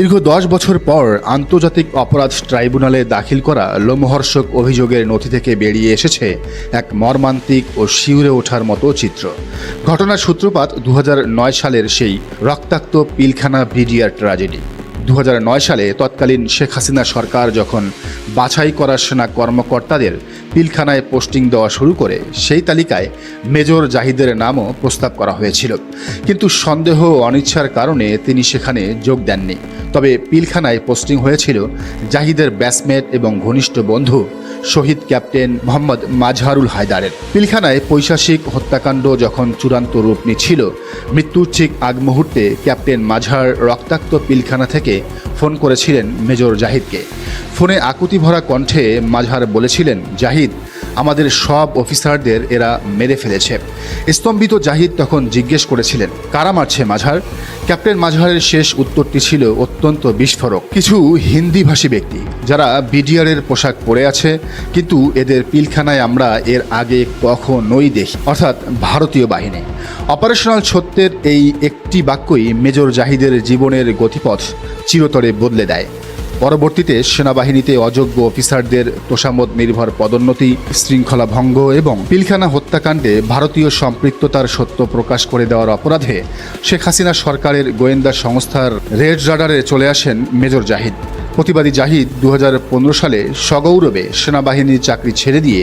দীর্ঘ 10 বছর পর আন্তর্জাতিক অপরাধ ট্রাইব্যুনালে দাখিল করা লোমহর্ষক অভিযোগের নথি থেকে বেরিয়ে এসেছে এক মর্মান্তিক ও শিউরে ওঠার মতো চিত্র। ঘটনার সূত্রপাত 2009 সালের সেই রক্তাক্ত পিলখানা বিডিআর ট্র্যাজেডি। 2009 সালে তৎকালীন শেখ হাসিনা সরকার যখন বাছাই করা সেনা কর্মকর্তাদের পিলখানায় পোস্টিং দেওয়া শুরু করে, সেই তালিকায় মেজর জাহিদের নামও প্রস্তাব করা হয়েছিল। কিন্তু সন্দেহ ও অনিচ্ছার কারণে তিনি সেখানে যোগ দেননি। তবে পিলখানায় পোস্টিং হয়েছিল জাহিদের ব্যাচমেট এবং ঘনিষ্ঠ বন্ধু শহীদ ক্যাপ্টেন মোহাম্মদ মাজহারুল হায়দারের। পিলখানায় পৈশাচিক হত্যাকাণ্ড যখন চূড়ান্ত রূপ নিচ্ছিল, মৃত্যুর ঠিক আগ মুহূর্তে ক্যাপ্টেন মাজহার রক্তাক্ত পিলখানা থেকে ফোন করেছিলেন মেজর জাহিদকে। ফোনে আকুতি ভরা কণ্ঠে মাজহার বলেছিলেন, জাহিদ, আমাদের সব অফিসারদের এরা মেরে ফেলেছে। স্তম্ভিত জাহিদ তখন জিজ্ঞেস করেছিলেন, কারা মারছে মাজহার? ক্যাপ্টেন মাজহারের শেষ উত্তরটি ছিল অত্যন্ত বিস্ফোরক। কিছু হিন্দিভাষী ব্যক্তি যারা বিডিআরের পোশাক পরে আছে, কিন্তু এদের পিলখানায় আমরা এর আগে কখনোই দেখি, অর্থাৎ ভারতীয় বাহিনী। অপারেশনাল সত্যের এই একটি বাক্যই মেজর জাহিদের জীবনের গতিপথ চিরতরে বদলে দেয়। পরবর্তীতে সেনাবাহিনীতে অযোগ্য অফিসারদের তোষামোদ নির্ভর পদোন্নতি, শৃঙ্খলা ভঙ্গ এবং পিলখানা হত্যাকাণ্ডে ভারতীয় সম্পৃক্ততার সত্য প্রকাশ করে দেওয়ার অপরাধে শেখ হাসিনা সরকারের গোয়েন্দা সংস্থার রেড রাডারে চলে আসেন মেজর জাহিদ। প্রতিবাদী জাহিদ 2015 সালে সগৌরবে সেনাবাহিনীর চাকরি ছেড়ে দিয়ে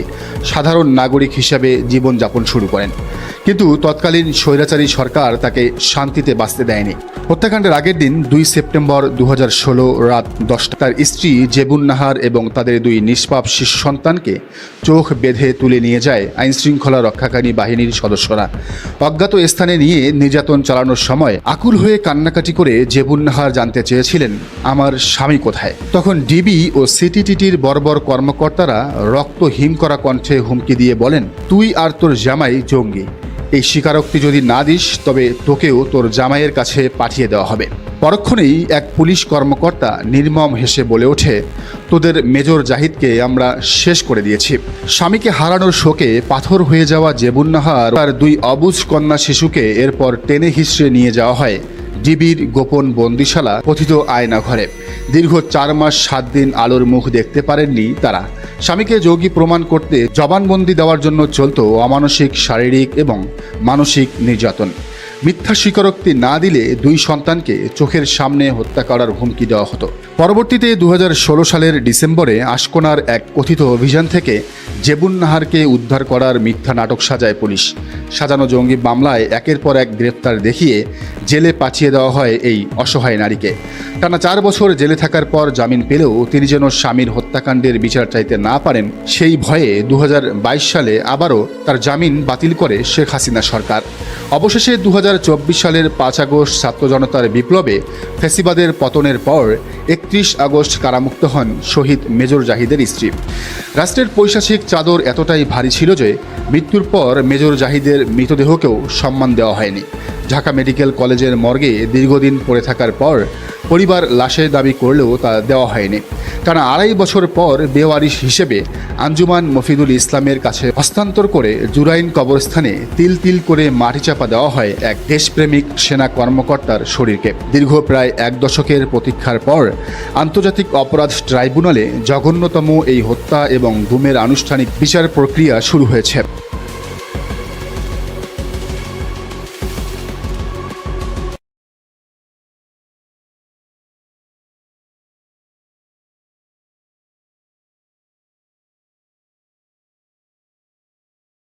সাধারণ নাগরিক হিসাবে জীবনযাপন শুরু করেন। কিন্তু তৎকালীন স্বৈরাচারী সরকার তাকে শান্তিতে বাঁচতে দেয়নি। হত্যাকাণ্ডের আগের দিন 2 সেপ্টেম্বর 2016 রাত 10টা তার স্ত্রী জেবুন নাহার এবং তাদের 2 নিষ্পাপ শিশু সন্তানকে চোখ বেঁধে তুলে নিয়ে যায় আইনশৃঙ্খলা রক্ষাকারী বাহিনীর সদস্যরা। অজ্ঞাত স্থানে নিয়ে নির্যাতন চালানোর সময় আকুল হয়ে কান্নাকাটি করে জেবুন নাহার জানতে চেয়েছিলেন, আমার স্বামী কোথায়? তখন ডিবি ও সিটিটিটির বর্বর কর্মকর্তারা রক্ত হিম করা কণ্ঠে হুমকি দিয়ে বলেন, তুই আর তোর জামাই জঙ্গি। এই স্বীকারোক্তি যদি না দিস, তবে তোকেও তোর জামাইয়ের কাছে পাঠিয়ে দেওয়া হবে। পরক্ষণেই এক পুলিশ কর্মকর্তা নির্মম হেসে বলে ওঠে, তোদের মেজর জাহিদকে আমরা শেষ করে দিয়েছি। স্বামীকে হারানোর শোকে পাথর হয়ে যাওয়া জেবুন নাহার তার 2 অবুঝ কন্যা শিশুকে এরপর টেনে হিঁচড়ে নিয়ে যাওয়া হয় ডিবির গোপন বন্দিশালা কথিত আয়না ঘরে। দীর্ঘ 4 মাস 7 দিন আলোর মুখ দেখতে পারেননি তারা। স্বামীকে যোগী প্রমাণ করতে জবানবন্দি দেওয়ার জন্য চলত অমানসিক শারীরিক এবং মানসিক নির্যাতন। মিথ্যা স্বীকারোক্তি না দিলে 2 সন্তানকে চোখের সামনে হত্যা করার হুমকি দেওয়া হতো। পরবর্তীতে 2016 সালের ডিসেম্বরে আশকোনার এক কথিত অভিযান থেকে জেবুন নাহারকে উদ্ধার করার মিথ্যা নাটক সাজায় পুলিশ। সাজানো জঙ্গি মামলায় একের পর এক গ্রেপ্তার দেখিয়ে জেলে পাঠিয়ে দেওয়া হয় এই অসহায় নারীকে। টানা 4 বছর জেলে থাকার পর জামিন পেলেও তিনি যেন স্বামীর হত্যাকাণ্ডের বিচার চাইতে না পারেন, সেই ভয়ে 2022 সালে আবারও তার জামিন বাতিল করে শেখ হাসিনা সরকার। অবশেষে 2024 সালের 5 আগস্ট ছাত্র জনতার বিপ্লবে ফ্যাসিবাদের পতনের পর 31 আগস্ট কারামুক্ত হন শহীদ মেজর জাহিদের স্ত্রী। রাষ্ট্রের পৈশাচিক চাদর এতটাই ভারী ছিল যে মৃত্যুর পর মেজর জাহিদের মৃতদেহকেও সম্মান দেওয়া হয়নি। ঢাকা মেডিকেল কলেজের মর্গে দীর্ঘদিন পড়ে থাকার পর পরিবার লাশের দাবি করলেও তা দেওয়া হয়নি। টানা 2.5 বছর পর বেওয়ারিশ হিসেবে আঞ্জুমান মফিদুল ইসলামের কাছে হস্তান্তর করে জুরাইন কবরস্থানে তিল তিল করে মাটি চাপা দেওয়া হয় এক দেশপ্রেমিক সেনা কর্মকর্তার শরীরকে। দীর্ঘ প্রায় 1 দশকের প্রতীক্ষার পর আন্তর্জাতিক অপরাধ ট্রাইব্যুনালে জঘন্যতম এই হত্যা এবং গুমের আনুষ্ঠানিক বিচার প্রক্রিয়া শুরু হয়েছে।